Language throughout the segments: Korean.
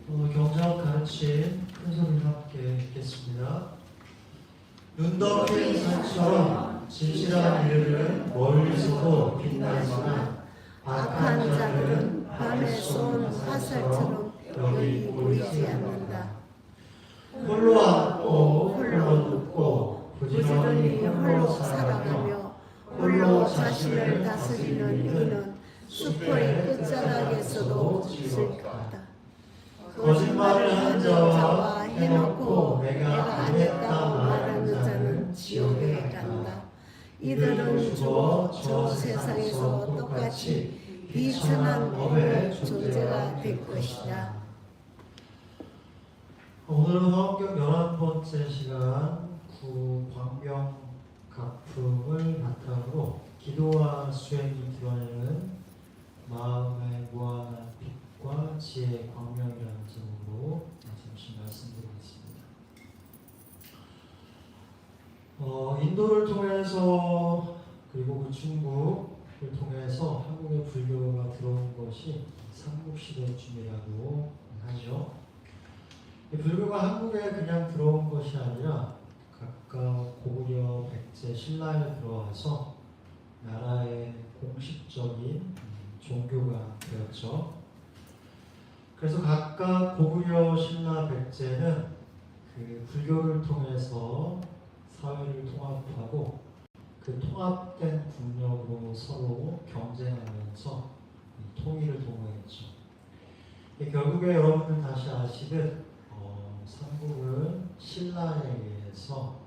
경제학 가르침 큰 소리로 함께 읽겠습니다. 눈 덮인 산처럼 진실한 일들은 멀리서도 빛날 만한 악한 자들은 밤에 쏜 화살처럼 여기 보이지 않는다. 홀로 앉고 홀로 눕고 부지런히 홀로 살아가며 홀로 자신을 다스리는 이는 숲의 끝자락에서도 즐겁다. 거짓말을 한 자와 해놓고 내가 안 했다고 말하는 자는 지옥에 간다. 이들은 죽어 저 세상에서 똑같이 비천한 법의 존재가 될 것이다. 오늘은 성경 11번째 시간 광명각품을 바탕으로 기도와 수행이 드러내는 마음의 무한한 빛과 지혜의 광명이라는 제목으로 잠시 말씀드리겠습니다. 인도를 통해서 그리고 그 중국을 통해서 한국의 불교가 들어온 것이 삼국시대쯤이라고 하죠. 이 불교가 한국에 그냥 들어온 것이 아니라 각각 고구려, 백제, 신라에 들어와서 나라의 공식적인 종교가 되었죠. 그래서 각각 고구려, 신라, 백제는 그 불교를 통해서 사회를 통합하고 그 통합된 국력으로 서로 경쟁하면서 통일을 도모했죠. 결국에 여러분들 다시 아시듯 삼국은 신라에 의해서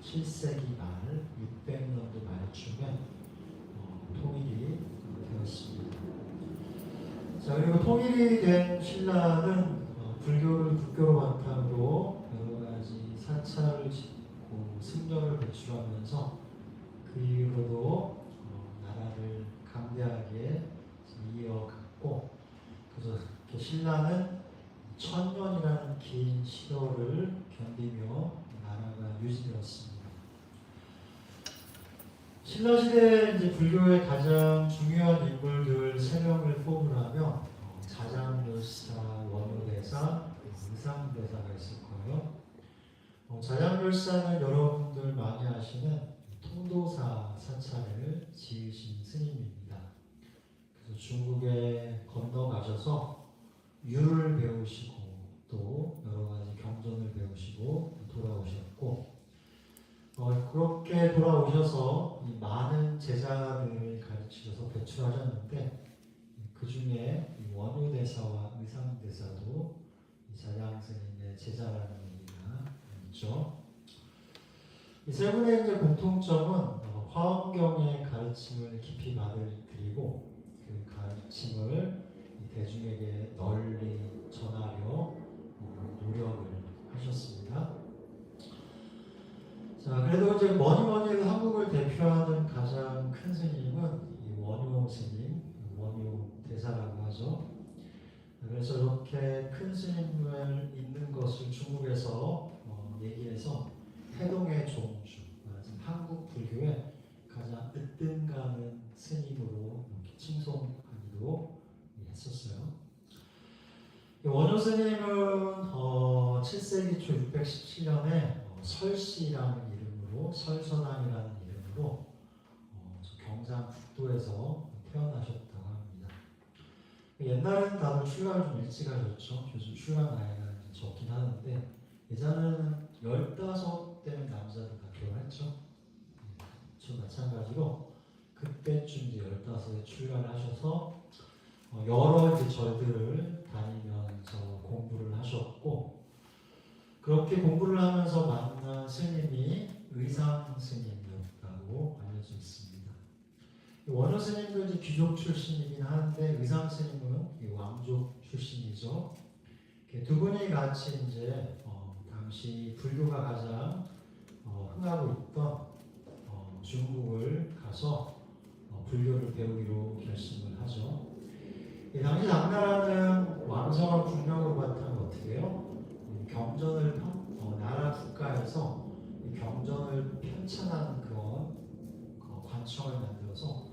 7세기 말, 600년도 말쯤에 통일이 되었습니다. 자, 그리고 통일이 된 신라는 불교를 국교로 바탕으로 여러 가지 사찰을 짓고 승려를 배출하면서 그 이후로도 나라를 강대하게 이어갔고, 그래서 신라는 1000년이라는 긴 시도를 견디며 나라가 유지되었습니다. 신라시대에 이제 불교의 가장 중요한 인물들 3명을 뽑으라면 자장멸사, 원효대사, 의상대사가 있을 거예요. 자장멸사는 여러분들 많이 아시는 통도사 사찰을 지으신 스님입니다. 그래서 중국에 건너가셔서 유를 배우시고 또 여러 가지 경전을 배우시고 돌아오셨고, 그렇게 돌아오셔서 이 많은 제자들을 가르치셔서 배출하셨는데, 그 중에 원효대사와 의상대사도 자장스님의 제자라는 얘기가 있죠. 이 세 분의 이제 공통점은 화엄경의 가르침을 깊이 받아들이고 그 가르침을 대중에게 널리 전하려 노력을 하셨습니다. 자, 그래도 이제 뭐니 해도 한국을 대표하는 가장 큰 스님은 이 원효 스님, 원효 대사라고 하죠. 그래서 이렇게 큰 스님을 잇는 것을 중국에서 얘기해서 태동의 종주, 한국 불교의 가장 으뜸가는 스님으로 이렇게 칭송하기도 했었어요. 원효 스님은 7세기 초 617년에 설씨라는 이름으로, 설선왕이라는 이름으로 경상북도에서 태어나셨다고 합니다. 옛날에는 다들 출가를 좀 일찍 하셨죠. 요즘 출가 나이가 적긴 하는데 예전에는 15대면 남자들 다 결혼했죠. 저 마찬가지로 그때쯤 이제 15에 출가를 하셔서 여러 이제 절들을 다니면서 공부를 하셨고, 그렇게 공부를 하면서 만난 스님이 의상 스님이었다고 알려져 있습니다. 원효 스님도 이제 귀족 출신이긴 한데 의상 스님은 왕족 출신이죠. 두 분이 같이 이제 당시 불교가 가장 흥하고 있던 중국을 가서 불교를 배우기로 결심을 하죠. 당시 당나라는 왕성한 국력으로 바탕을 어떻게 해요? 경전을 나라 국가에서 경전을 편찬하는 그런 관청을 만들어서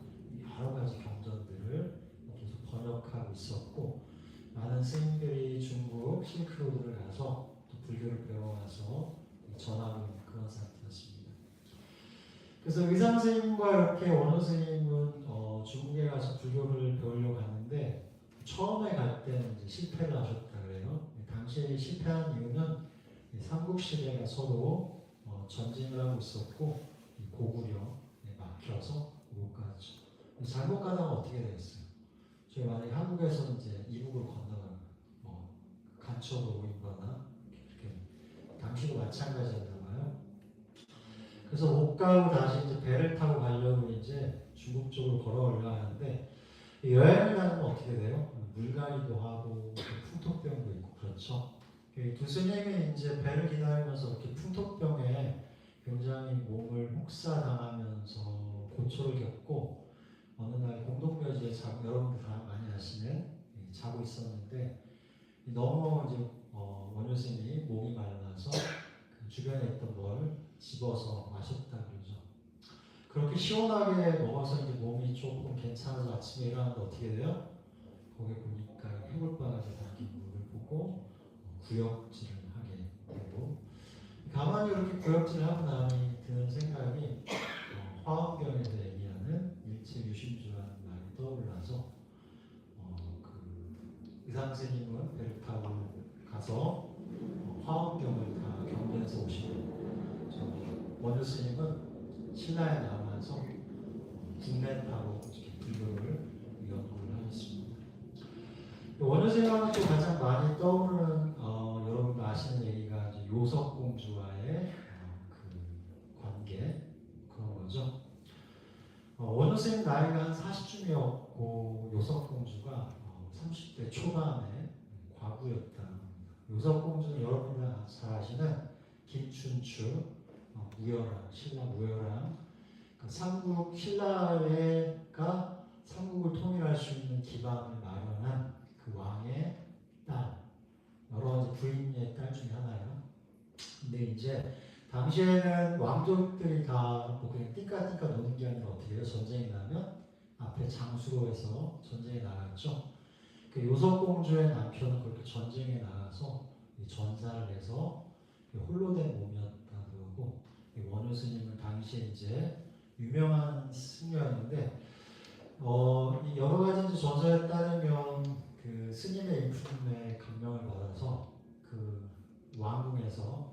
여러 가지 경전들을 계속 번역하고 있었고, 많은 스님들이 중국 실크로드를 가서 또 불교를 배워와서 전하고 있는 그런 상태였습니다. 그래서 의상 스님과 이렇게 원호 스님은 중국에 가서 불교를 배우려고 갔는데 처음에 갈 때는 이제 실패를 하셨다 그래요. 당시에 실패한 이유는 삼국 시대가 서로 전쟁을 하고 있었고 고구려에 막혀서 못 갔죠. 잘못 가다가 어떻게 되겠어요? 저희 만약에 한국에서 이제 이북으로 건너가면 간첩으로 오인거나 이렇게 당시도 마찬가지였나 봐요. 그래서 못 가고 다시 이제 배를 타고 가려고 이제 중국 쪽으로 걸어 올라가는데 여행을 다니면 어떻게 돼요? 물갈이도 하고 풍토병도 있고 그렇죠. 두 스님이 이제 배를 기다리면서 이렇게 풍토병에 굉장히 몸을 혹사당하면서 고초를 겪고 어느 날 공동묘지에 여러분들 다 많이 아시는 자고 있었는데 너무 이제 원효 스님이 목이 말라서 그 주변에 있던 뭘 집어서 마셨다 그러죠. 그렇게 시원하게 먹어서 이제 몸이 조금 괜찮아서 아침에 일어나는데 어떻게 돼요? 거기 보니까 해골바가지 담긴 물을 보고 구역질을 하게 되고 가만히 이렇게 구역질을 하고 나니 드는 생각이 화엄경에서 얘기하는 일체유심주라는 말이 떠올라서 그 의상스님은 배를 타고 가서 화엄경을 다 경전해서 오시고 원효 스님은 신라에 남아서 국내 타고 이렇게 불교를 연구를 하셨습니다. 원효 스님하고 또 가장 많이 떠오르는 여러분도 아시는 얘기가 이제 요석공주와의 그 관계 그런 거죠. 원효 스님 나이가 한 40쯤이었고 요석공주가 30대 초반에 과부였다. 요석공주는 여러분들 잘 아시는 김춘추, 무열왕, 신라 무열왕, 삼국 신라가 삼국을 통일할 수 있는 기반을 마련한 그 왕의 딸, 여러 가지 부인의 딸 중에 하나예요. 근데 이제 당시에는 왕족들이 다뭐 그냥 띵까띵까 노는 게 아니라 어떻게 해요? 전쟁이 나면 앞에 장수로 해서 전쟁에 나갔죠. 그 요석공주의 남편은 그렇게 전쟁에 나가서 전사를 해서 홀로 된 몸이었다 그러고 원효 스님은 당시에 이제 유명한 스님이었는데 여러 가지 이제 전설에 따르면 그 스님의 인품에 감명을 받아서 그 왕궁에서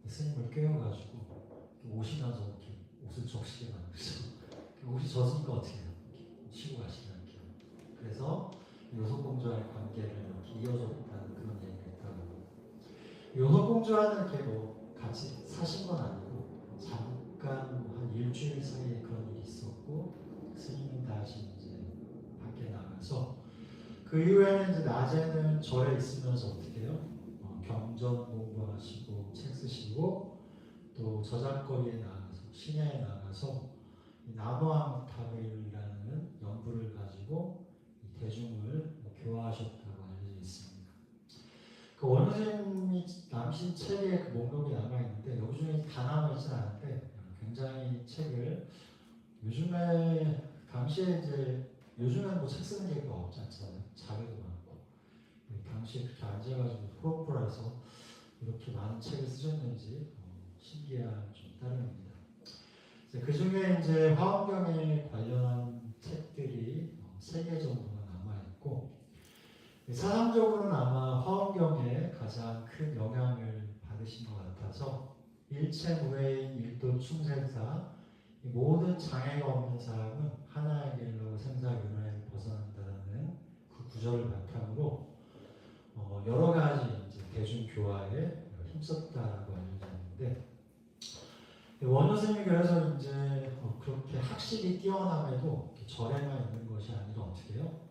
스님을 깨워가지고 오시면서 이렇게 옷을 적시게 만들죠. 옷이 젖으니까 어떻게 해요? 쉬고 가시는 게. 그래서 요석공주와의 관계를 이렇게 이어줬다는 그런 얘기가 있더라고요. 요석공주와는 이렇게 뭐 같이 사신 건 아니고 잠깐 한 일주일 사이에 그런 일이 있었고 스님은 다시 이제 밖에 나가서 그 이후에는 이제 낮에는 절에 있으면서 어떻게 해요? 경전 공부하시고 책 쓰시고 또 저작거리에 나가서 시내에 나가서 나무함탑이라는 연불을 가지고 대중을 교화하셨다고 알려져 있습니다. 그 원효스님이 남신 책에 그 목록이 남아 있는데 여기 중에 다 남아 있진 않은데 굉장히 책을 요즘에 당시에 이제 요즘에는 뭐 책 쓰는 게 별로 없지 않잖아요. 자료도 많고 당시에 그렇게 앉아가지고 프로프라서 이렇게 많은 책을 쓰셨는지 신기한 좀 따름입니다. 그 중에 이제 화엄경에 관련한 책들이 3개 정도가 남아있고 사상적으로는 아마 화엄경에 가장 큰 영향을 받으신 것 같아서 일체무해인 일도 충생사 모든 장애가 없는 사람은 하나의 길로 생사윤회를 벗어난다는 그 구절을 바탕으로 여러 가지 이제 대중교화에 힘썼다라고 알려져 있는데 원효 스님이 그래서 이제 그렇게 학식이 뛰어남에도 절에만 있는 것이 아니라 어떻게 해요?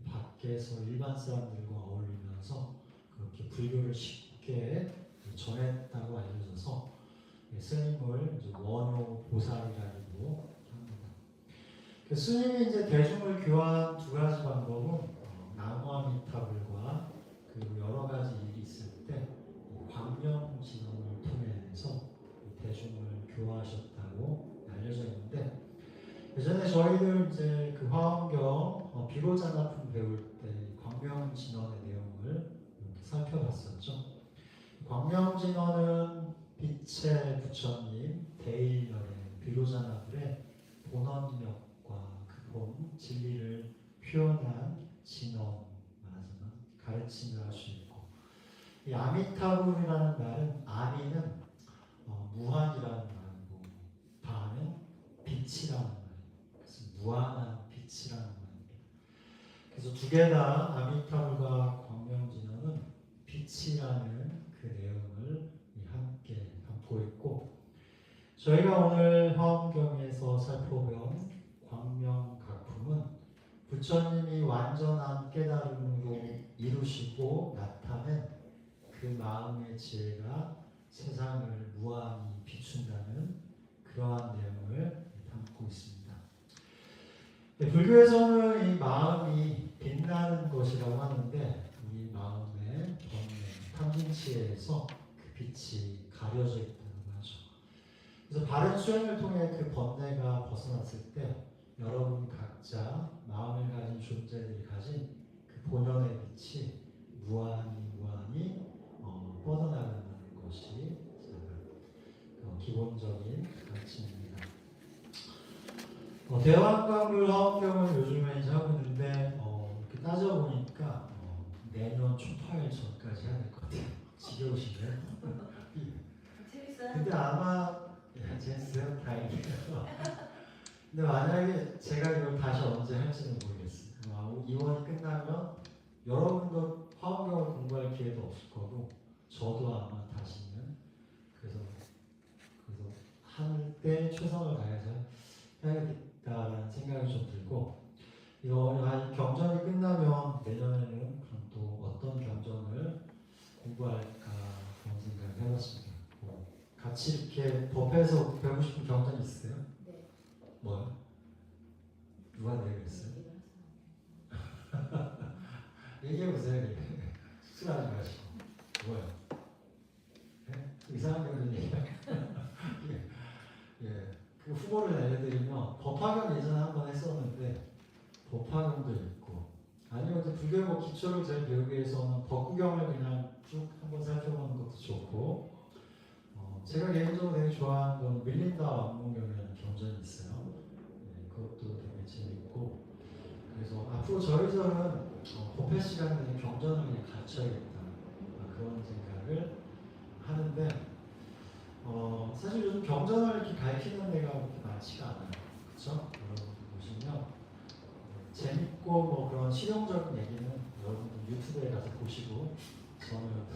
밖에서 일반 사람들과 어울리면서 그렇게 불교를 쉽게 전했다고 알려져서 스님을 이제 원효 보살이라고 합니다. 스님이 이제 대중을 교화한 두 가지 방법은 나무아미타불과 그리고 여러 가지 일이 있을 때 광명진언을 통해서 대중을 교화하셨다고 알려져 있는데 예전에 저희들 이제 그 화엄경 비로자납품 배울 때 광명진언의 내용을 살펴봤었죠. 광명진어는 빛의 부처님, 대일열의 비로자나불의 본원력과 그 본 진리를 표현한 진어, 말하자면 가르침을 할 수 있고, 이 아미타불이라는 말은 아미는 무한이라는 말이고 바는 빛이라는 말이에요. 그래서 무한한 빛이라는 말입니다. 그래서 두 개 다 아미타불과 광명진어는 빛이라는 그 내용을 함께 담고 있고, 저희가 오늘 화엄경에서 살펴본 광명각품은 부처님이 완전한 깨달음으로 이루시고 나타낸 그 마음의 지혜가 세상을 무한히 비춘다는 그러한 내용을 담고 있습니다. 불교에서는 이 마음이 빛나는 것이라고 하는데, 우리 마음의 번뇌, 탐진치에서 그 빛이 가려져 있다고 하죠. 그래서 바른 수행을 통해 그 번뇌가 벗어났을 때 여러분 각자 마음을 가진 존재들이 가진 그 본연의 빛이 무한히 뻗어나간다는 것이 기본적인 가르침입니다. 대왕가물 화엄경을 요즘에 이제 하고 있는데 이렇게 따져보니까 내년 초파일 전까지 해야 될 것 같아요. 지겨우시네요. 재밌어요? 근데 아마 재밌어요. 다행이에요. 근데 만약에 제가 이걸 다시 언제 할지는 모르겠어요. 이원이 끝나면 여러분도 화엄경을 공부할 기회도 없을 거고, 저도 아마 다시는 그래서 할 때 최선을 다해서 해야겠다라는 생각이 좀 들고, 이거 경전이 끝나면 내년에는 그럼 또 어떤 경전을 공부할까 그런 생각을 해봤습니다. 같이 이렇게 법에서 배우고 싶은 경전 있으세요? 네. 뭐요? 누가 내겠어요? 얘기해보세요. 수술하지 마시고. 뭐요? 네? 이상한 경전 얘기해요. 예, 그 후보를 내려드리면 법화경 예전에 한번 했었는데 법화경도 있고, 아니면 불교 기초를 잘 배우기 위해서는 법구경을 그냥 쭉 한번 살펴보는 것도 좋고, 제가 개인적으로 되게 좋아하는 건 밀린다 왕문경이라는 경전이 있어요. 예, 그것도 되게 재밌고, 그래서 앞으로 저희들은 법회 시간에 경전을 그냥 가르쳐야겠다 그런 생각을 하는데, 사실 요즘 경전을 이렇게 가르치는 데가 그렇게 많지가 않아요. 그렇죠? 여러분 보시면 재밌고 뭐 그런 실용적인 얘기는 여러분들 유튜브에 가서 보시고, 저는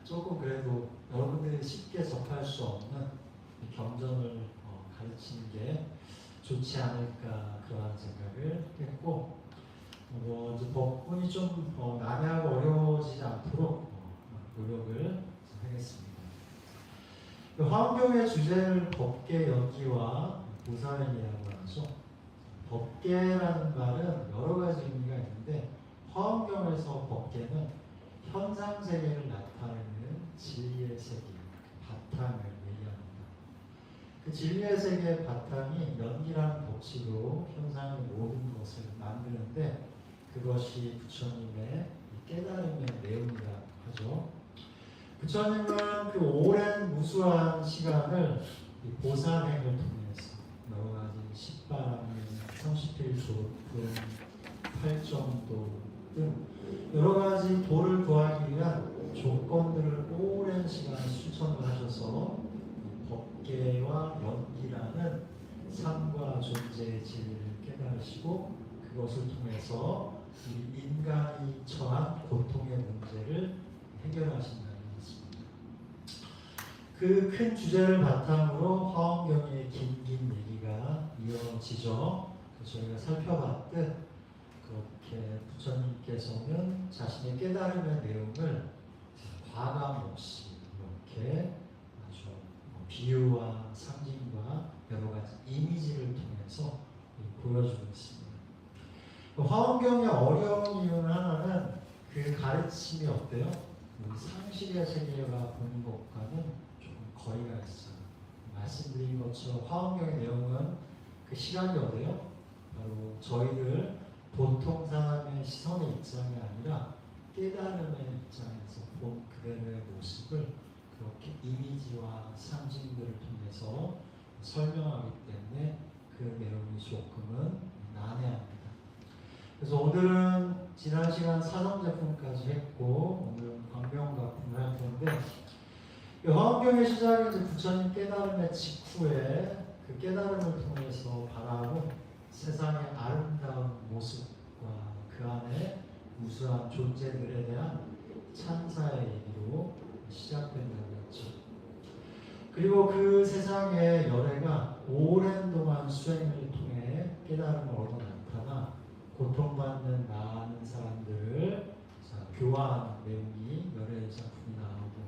조금 그래도 여러분들이 쉽게 접할 수 없는 경전을 가르치는 게 좋지 않을까 그러한 생각을 했고, 이제 법문이 좀 난해하고 어려워지지 않도록 노력을 하겠습니다. 화엄경의 주제를 법계 연기와 보살이라고 하죠. 법계라는 말은 여러 가지 의미가 있는데, 화엄경에서 법계는 현상 세계를 나타내는 진리의 세계, 바탕을 얘기합니다. 그 진리의 세계의 바탕이 연기라는 법칙으로 현상의 모든 것을 만드는데, 그것이 부처님의 깨달음의 내용이라고 하죠. 부처님은 그 오랜 무수한 시간을 보살행을 통해서 여러 가지 십바람인 30필조, 8정도 등 여러 가지 도를 구하기 위한 조건들을 오랜 시간 실천을 하셔서 법계와 연기라는 삶과 존재의 진리를 깨달으시고, 그것을 통해서 인간이 처한 고통의 문제를 해결하신다는 것입니다. 그 큰 주제를 바탕으로 화엄경의 긴긴 얘기가 이어지죠. 저희가 살펴봤듯 그렇게 부처님께서는 자신의 깨달음의 내용을 과감 없이 이렇게 아주 비유와 상징과 여러 가지 이미지를 통해서 보여주고 있습니다. 화엄경의 어려운 이유 하나는 그 가르침이 어때요? 상식의 세계가 보는 것과는 조금 거리가 있어요. 말씀드린 것처럼 화엄경의 내용은 그 시각이 어때요? 바로 저희들 보통 사람의 시선의 입장이 아니라 깨달음의 입장에서 본 그대로의 모습을 그렇게 이미지와 상징들을 통해서 설명하기 때문에 그 내용이 조금은 난해합니다. 그래서 오늘은 지난 시간 사성제품까지 했고 오늘은 광명가품을 할 텐데 화엄경의 시작은 이제 부처님 깨달음의 직후에 그 깨달음을 통해서 바라본 세상의 아름다운 모습과 그 안에 우수한 존재들에 대한 찬사의 얘기로 시작된다고 했죠. 그리고 그 세상의 열애가 오랜 동안 수행을 통해 깨달음을 얻어 나타나 고통받는 많은 사람들을 교화하는 내용이 열애의 작품이 나오고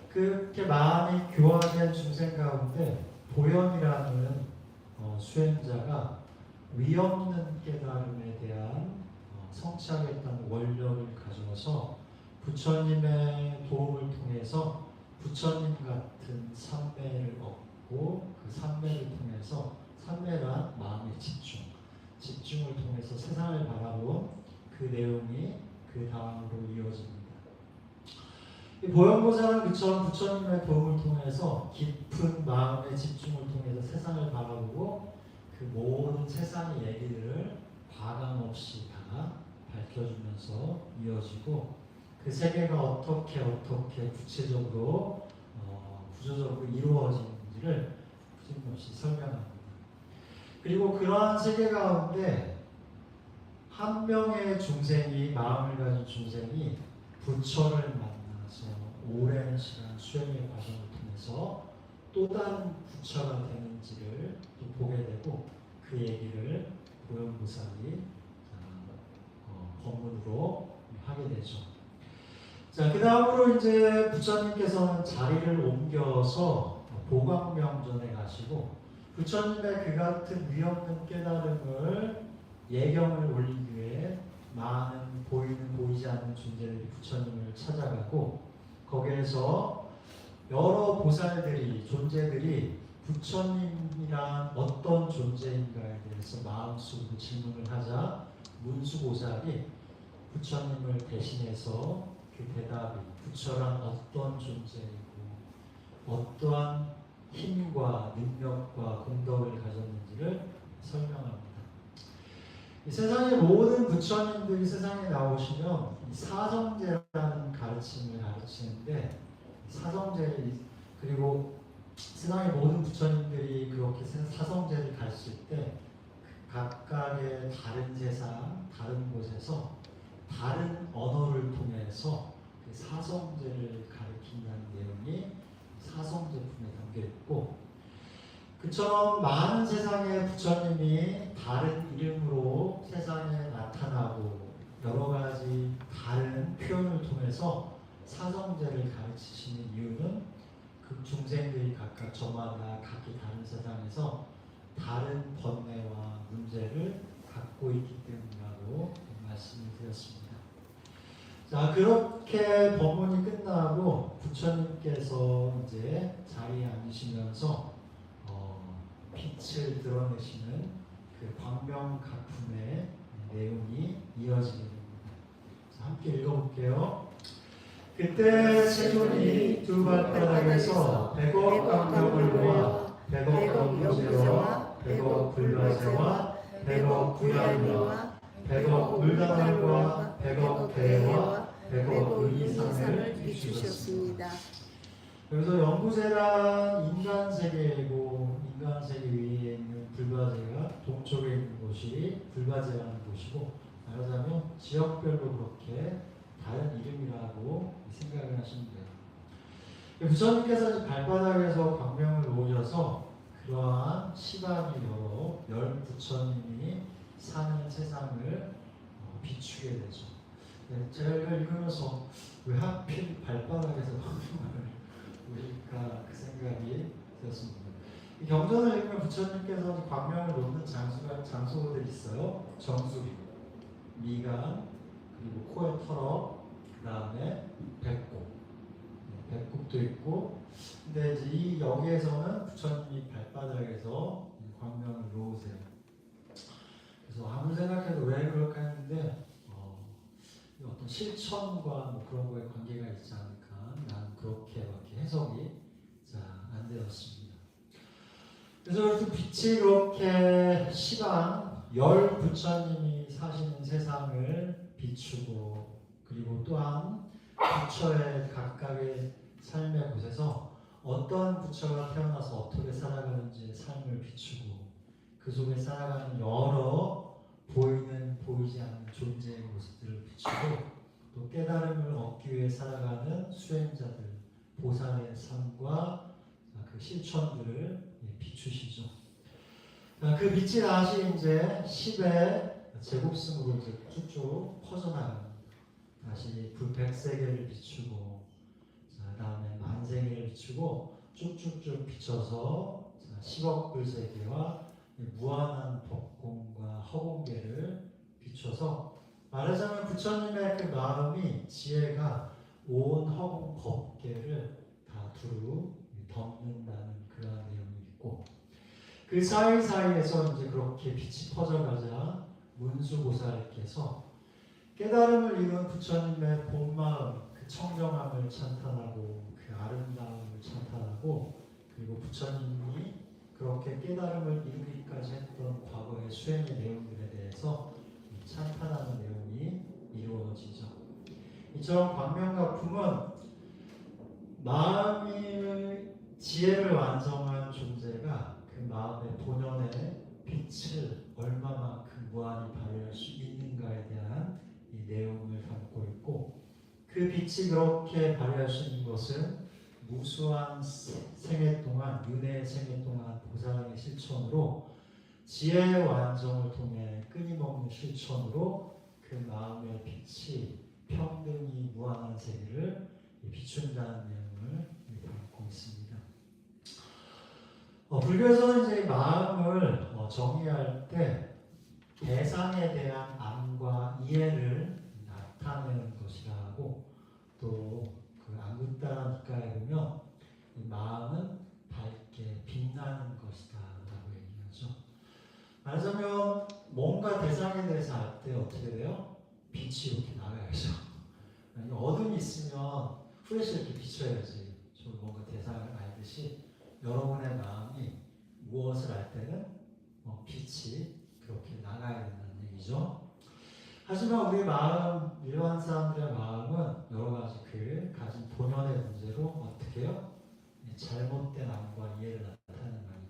그렇게 마음이 교화된 중생 가운데 도연이라는 수행자가 위없는 깨달음에 대한 성취하겠다는 원력을 가져서 부처님의 도움을 통해서 부처님 같은 삼매를 얻고 그 삼매를 통해서 삼매란 마음의 집중을 통해서 세상을 바라본 그 내용이 그 다음으로 이어집니다. 이 보현보살은 그처럼 부처님의 도움을 통해서 깊은 마음의 집중을 통해서 세상을 바라보고 그 모든 세상의 얘기들을 과감 없이 다 밝혀주면서 이어지고 그 세계가 어떻게 구체적으로 구조적으로 이루어지는지를 끊임없이 설명합니다. 그리고 그러한 세계 가운데 한 명의 중생이 마음을 가진 중생이 부처를 만나서 오랜 시간 수행의 과정을 통해서 또 다른 부처가 되는지를 또 보게 되고 그 얘기를 보현보살이 법문으로 하게 되죠. 자, 그 다음으로 이제 부처님께서는 자리를 옮겨서 보광명전에 가시고 부처님의 그 같은 위없는 깨달음을 예경을 올리기 위해 많은 보이는 보이지 않는 존재들이 부처님을 찾아가고 거기에서 여러 보살들이 존재들이 부처님이란 어떤 존재인가에 대해서 마음속으로 질문을 하자 문수보살이 부처님을 대신해서 그 대답이 부처란 어떤 존재이고 어떠한 힘과 능력과 공덕을 가졌는지를 설명합니다. 이 세상의 모든 부처님들이 세상에 나오시면 이 사성제라는 가르침을 가르치는데 사성제 그리고 세상의 모든 부처님들이 그렇게 사성제를 가르칠 때 각각의 다른 세상, 다른 곳에서 다른 언어를 통해서 그 사성제를 가르친다는 내용이 사성제품에 담겨 있고 그처럼 많은 세상의 부처님이 다른 이름으로 세상에 나타나고 여러 가지 다른 표현을 통해서 사성제를 가르치시는 이유는 그 중생들이 각각 저마다 각기 다른 세상에서 다른 번뇌와 문제를 갖고 있기 때문이라고 말씀을 드렸습니다. 자, 그렇게 법문이 끝나고 부처님께서 이제 자리에 앉으시면서 빛을 드러내시는 그 광명가품의 내용이 이어지게 됩니다. 자, 함께 읽어볼게요. 그때 세존이 두 발바닥에서 100억 광명을 모아 100억 연구제와 100억 불가제와 100억 구야미와 100억 물다발과 100억 대와 100억 의상을 비추셨습니다. 여기서 연구제란 인간 세계이고 인간 세계 위에 있는 불가제가 동쪽에 있는 곳이 불가제라는 곳이고 말하자면 지역별로 그렇게 다른 이름이라고 생각을 하시면 돼요. 부처님께서 발바닥에서 광명을 놓으셔서 그러한 시간이 여러 열 부처님이 사는 세상을 비추게 되죠. 제가 이걸 읽으면서 왜 하필 발바닥에서 광명을 놓을까 그 생각이 들었습니다. 이 경전을 읽으면 부처님께서 광명을 놓는 장소들이 있어요. 정수리, 미간, 그리고 코의 털어, 그 다음에 배꼽, 배꼽도 있고. 근데 이제 이 여기에서는 부처님이 발바닥에서 광명을 놓으세요. 그래서 아무리 생각해도 왜 그럴까 했는데 어떤 어떤 실천과 뭐 그런 거에 관계가 있지 않을까 나는 그렇게밖에 해석이 안 되었습니다. 그래서 이렇게 빛이 이렇게 시간 열 부처님이 사시는 세상을 비추고 그리고 또한 부처의 각각의 삶의 곳에서 어떤 부처가 태어나서 어떻게 살아가는지 삶을 비추고 그 속에 살아가는 여러 보이는 보이지 않는 존재의 모습들을 비추고 또 깨달음을 얻기 위해 살아가는 수행자들 보살의 삶과 그 실천들을 비추시죠. 그 빛이 다시 이제 10의 제곱승으로 이제 쭉쭉 퍼져나갑니다. 다시 불백세계를 비추고 다음에 만세계를 비추고 쭉쭉쭉 비춰서 10억 불세계와 무한한 법공과 허공계를 비춰서 말하자면 부처님의 그 마음이 지혜가 온 허공 법계를 다 두루 덮는다는 그러한 내용이 있고 그 사이사이에서 이제 그렇게 빛이 퍼져가자 문수보살께서 깨달음을 이룬 부처님의 본마음 그 청정함을 찬탄하고 그 아름다움을 찬탄하고 그리고 부처님이 그렇게 깨달음을 이루기까지 했던 과거의 수행의 내용들에 대해서 찬탄하는 내용이 이루어지죠. 이처럼 광명가품은 마음의 지혜를 완성한 존재가 그 마음의 본연의 빛을 얼마만큼 무한히 발휘할 수 있는가에 대한 이 내용을 담고 있고 그 빛이 그렇게 발휘할 수 있는 것은 무수한 생애 동안 윤회의 생애 동안 보살의 실천으로 지혜의 완성을 통해 끊임없는 실천으로 그 마음의 빛이 평등히 무한한 세계를 비춘다는 내용을 담고 있습니다. 불교에서는 이제 마음을 정의할 때 대상에 대한 암과 이해를 나타내는 것이라고 또 그 안굿다란 뒷가에 보면 이 마음은 밝게 빛나는 것이다 라고 얘기하죠. 말하자면 뭔가 대상에 대해서 알 때 어떻게 돼요? 빛이 이렇게 나가야죠. 어둠이 있으면 후레쉬 이렇게 비춰야지. 저 뭔가 대상을 알듯이 여러분의 마음이 무엇을 알 때는 빛이 그렇게 나가야 된다는 얘기죠. 하지만 우리 마음, 일반 사람들의 마음은 여러 가지 그 가진 본연의 문제로 어떻게 해요? 잘못된 암과 이해를 나타내는 거예요.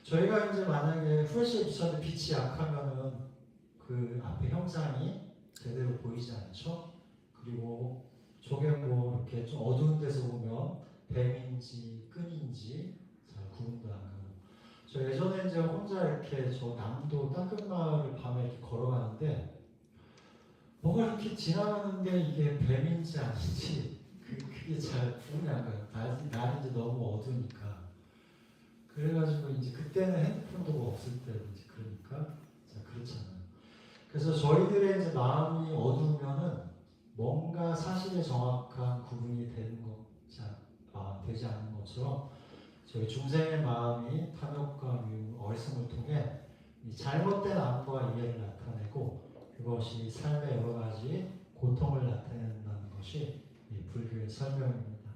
저희가 이제 만약에 후레쉬에 비쳤는데 빛이 약하면은 그 앞에 형상이 제대로 보이지 않죠? 그리고 저게 뭐 이렇게 좀 어두운 데서 보면 뱀인지 끈인지 잘 구분도 안 가고. 저 예전에 이제 혼자 이렇게 저 남도 땅끝마을을 밤에 이렇게 걸어가는데 뭐가 이렇게 지나가는데 이게 뱀인지 아닌지 그게 잘 구분이 안 가요. 날인지 너무 어두우니까. 그래가지고 이제 그때는 핸드폰도 없을 때 이제 그러니까 그렇잖아요. 그래서 저희들의 이제 마음이 어두우면은 뭔가 사실에 정확한 구분이 되는 되지 않는 것처럼 저희 중생의 마음이 탐욕과 미움, 어리석음을 통해 이 잘못된 암과 이해를 나타내고 그것이 삶의 여러 가지 고통을 나타낸다는 것이 이 불교의 설명입니다.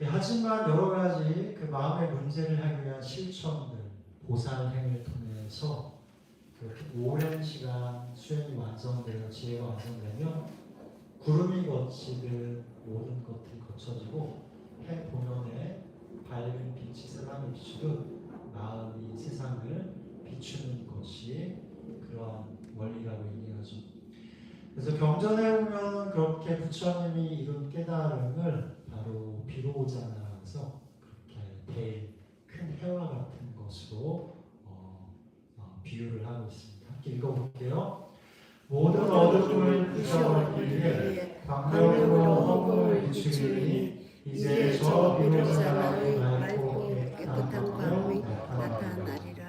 하지만 여러 가지 그 마음의 문제를 하기 위한 실천들, 보살행을 통해서 그렇게 오랜 시간 수행이 완성되고 지혜가 완성되면 구름이 거치듯 모든 것들이 거쳐지고 해 본연의 밝은 빛이 세상을 비추듯 마음이 세상을 비추는 것이 그러한 원리라고 얘기하죠. 그래서 경전에 보면 그렇게 부처님이 이룬 깨달음을 바로 비로자나 해서 그렇게 대일 큰 해와 같은 것으로 비유를 하고 있습니다. 함께 읽어볼게요. 모든 어둠을 부숴버리기 위해 광명으로 허공을 비추리니 이제 저 비로자나의 맑고 깨끗한 광이 나타나리라.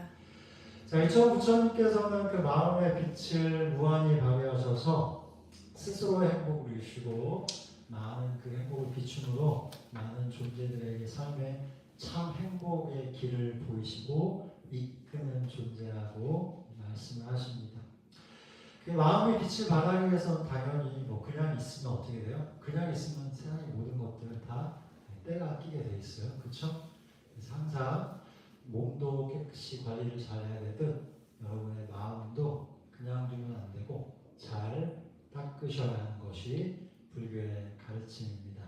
자, 이처럼 부처님께서는 그 마음의 빛을 무한히 발휘하셔서 스스로의 행복을 이루시고 많은 그 행복을 비춤으로 많은 존재들에게 삶의 참 행복의 길을 보이시고 이끄는 존재라고 말씀을 하십니다. 그 마음의 빛을 발하기 위해서는 당연히 뭐 그냥 있으면 어떻게 돼요? 그냥 있으면 세상의 모든 것들은 다 때가 끼게 돼 있어요. 그렇죠? 그래서 항상 몸도 깨끗이 관리를 잘 해야 되듯 여러분의 마음도 그냥 두면 안 되고 잘 닦으셔야 하는 것이 불교의 가르침입니다.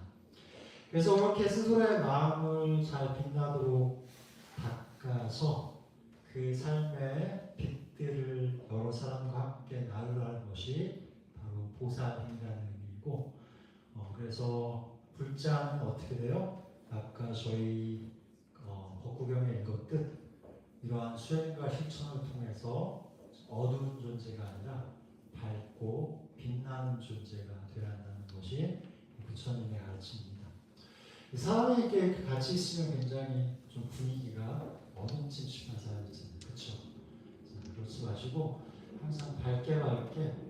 그래서 이렇게 스스로의 마음을 잘 빛나도록 닦아서 그 삶의 빛들을 여러 사람과 함께 나누라는 것이 바로 보살행이라는 의미이고, 그래서 불자는 어떻게 돼요? 아까 저희 법구경에 읽었듯 이러한 수행과 실천을 통해서 어두운 존재가 아니라 밝고 빛나는 존재가 되어야 한다는 것이 부처님의 가르침입니다. 사람이 이렇게 같이 있으면 굉장히 좀 분위기가 어둠침침한 사람이 있잖아요. 그렇죠? 그렇지 마시고 항상 밝게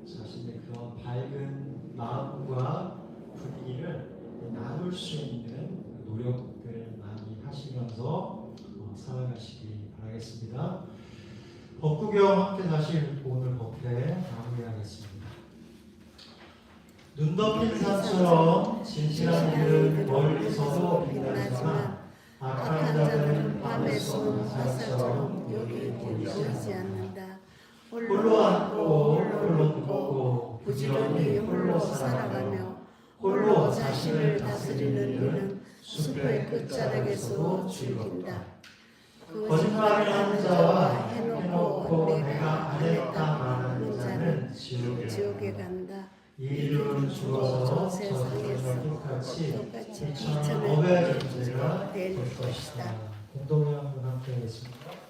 자신의 그런 밝은 마음과 분위기를 나눌 수 있는 노력들을 많이 하시면서 살아가시기 바라겠습니다. 법구경 함께 다시 읽고 오늘 법회 마무리하겠습니다. 눈 덮인 산처럼 진실한 이들은 멀리서도 빛나지만 악한 자들은 밤에 쏜 화살처럼 여기 보이지 않는다. 홀로 앉고 홀로 눕고 부지런히 홀로 살아가며 홀로 자신을 다스리는 이는 숲의 끝자락에서도 즐긴다. 거짓말을 하는 자와 해놓고 내가 안 했다 말하는 자는 지옥에 간다. 이 일은 죽어서 세상에서 똑같이 이처럼 업의 존재가 될 것이다. 공동의 한번 함께 하겠습니다.